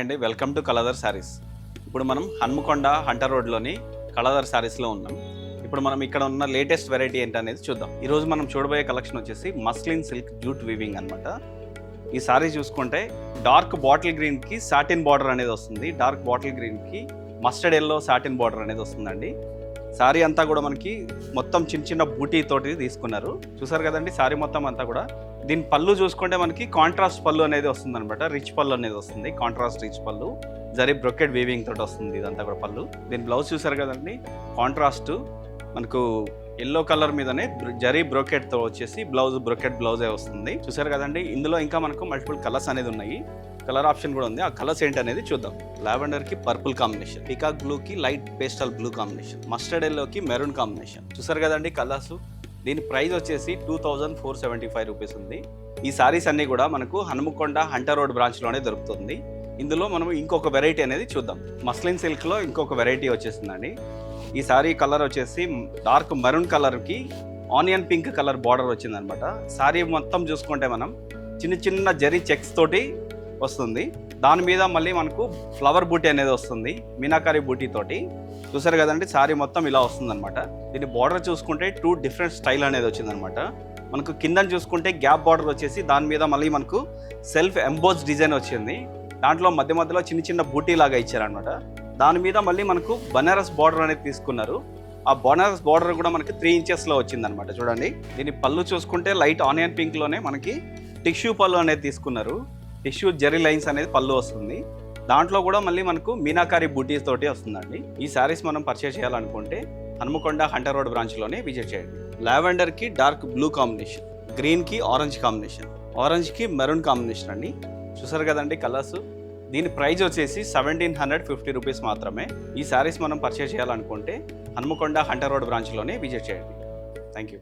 Hi అండి, welcome to Kaladhar saris. ఇప్పుడు మనం హన్మకొండ హంటర్ రోడ్లోని కళాధర్ శారీస్లో ఉన్నాం. ఇప్పుడు మనం ఇక్కడ ఉన్న లేటెస్ట్ వెరైటీ ఏంటనేది చూద్దాం. ఈరోజు మనం చూడబోయే కలెక్షన్ వచ్చేసి మస్లిన్ సిల్క్ జూట్ వీవింగ్ అనమాట. ఈ శారీ చూసుకుంటే డార్క్ బాటిల్ గ్రీన్కి సాటిన్ బార్డర్ అనేది వస్తుంది. డార్క్ బాటిల్ గ్రీన్కి మస్టర్డ్ ఎల్లో సాటిన్ బార్డర్ అనేది వస్తుందండి. శారీ అంతా కూడా మనకి మొత్తం చిన్న చిన్న బూటీ తోటి తీసుకున్నారు. చూసారు కదండి శారీ మొత్తం అంతా కూడా. దీని పళ్ళు చూసుకుంటే మనకి కాంట్రాస్ట్ పళ్ళు అనేది వస్తుంది అనమాట. రిచ్ పళ్ళు అనేది వస్తుంది, కాంట్రాస్ట్ రిచ్ పళ్ళు, జరీ బ్రొకెట్ వీవింగ్ తోటి వస్తుంది ఇదంతా కూడా పళ్ళు. దీని బ్లౌజ్ చూసారు కదండి, కాంట్రాస్ట్ మనకు ఎల్లో కలర్ మీదనే జరీ బ్రొకెట్ తో వచ్చేసి బ్లౌజ్ బ్రొకెట్ బ్లౌజే వస్తుంది. చూసారు కదండి. ఇందులో ఇంకా మనకు మల్టిపుల్ కలర్స్ అనేది ఉన్నాయి, కలర్ ఆప్షన్ కూడా ఉంది. ఆ కలర్స్ ఏంటి అనేది చూద్దాం. లావెండర్ కి పర్పుల్ కాంబినేషన్, పికాక్ బ్లూ కి light pastel blue combination, mustard yellow కి మెరూన్ కాంబినేషన్. చూసారు కదండి కలర్స్. దీని ప్రైస్ వచ్చేసి 2475 రూపీస్ ఉంది. ఈ సారీస్ అన్ని కూడా మనకు హన్మకొండ హంటర్ రోడ్ బ్రాంచ్లోనే దొరుకుతుంది. ఇందులో మనం ఇంకొక వెరైటీ అనేది చూద్దాం. మస్లిన్ సిల్క్లో ఇంకొక వెరైటీ వచ్చేసిందండి. ఈ సారీ కలర్ వచ్చేసి డార్క్ మెరూన్ కలర్కి ఆనియన్ పింక్ కలర్ బార్డర్ వచ్చిందనమాట. సారీ మొత్తం చూసుకుంటే మనం చిన్న చిన్న జరీ చెక్స్ తోటి వస్తుంది. దాని మీద మళ్ళీ మనకు ఫ్లవర్ బూటీ అనేది వస్తుంది, మీనాకారి బూటీ తోటి. చూసారు కదండి సారీ మొత్తం ఇలా వస్తుంది అనమాట. దీని బార్డర్ చూసుకుంటే 2 డిఫరెంట్ స్టైల్ అనేది వచ్చిందనమాట. మనకు కింద చూసుకుంటే గ్యాప్ బార్డర్ వచ్చేసి దాని మీద మళ్ళీ మనకు సెల్ఫ్ ఎంబోస్ డిజైన్ వచ్చింది. దాంట్లో మధ్య మధ్యలో చిన్న చిన్న బూటీ లాగా ఇచ్చారనమాట. దాని మీద మళ్ళీ మనకు బనారస్ బార్డర్ అనేది తీసుకున్నారు. ఆ బనారస్ బార్డర్ కూడా మనకి 3 ఇంచెస్లో వచ్చిందనమాట. చూడండి. దీని పళ్ళు చూసుకుంటే లైట్ ఆనియన్ పింక్లోనే మనకి టిష్యూ పళ్ళు అనేది తీసుకున్నారు. టిష్యూ జెరీ లైన్స్ అనేది పళ్ళు వస్తుంది. దాంట్లో కూడా మళ్ళీ మనకు మీనాకారి బూటీస్ తోటి వస్తుందండి. ఈ శారీస్ మనం పర్చేస్ చేయాలనుకుంటే హన్మకొండ హంటర్ రోడ్ బ్రాంచ్లోనే విజిట్ చేయండి. లావెండర్కి డార్క్ బ్లూ కాంబినేషన్, గ్రీన్కి ఆరెంజ్ కాంబినేషన్, ఆరెంజ్కి మెరూన్ కాంబినేషన్ అండి. చూసారు కదండి కలర్స్. దీని ప్రైస్ వచ్చేసి 1750 రూపీస్ మాత్రమే. ఈ శారీస్ మనం పర్చేస్ చేయాలనుకుంటే హన్మకొండ హంటర్ రోడ్ బ్రాంచ్లోనే విజిట్ చేయండి. Thank you.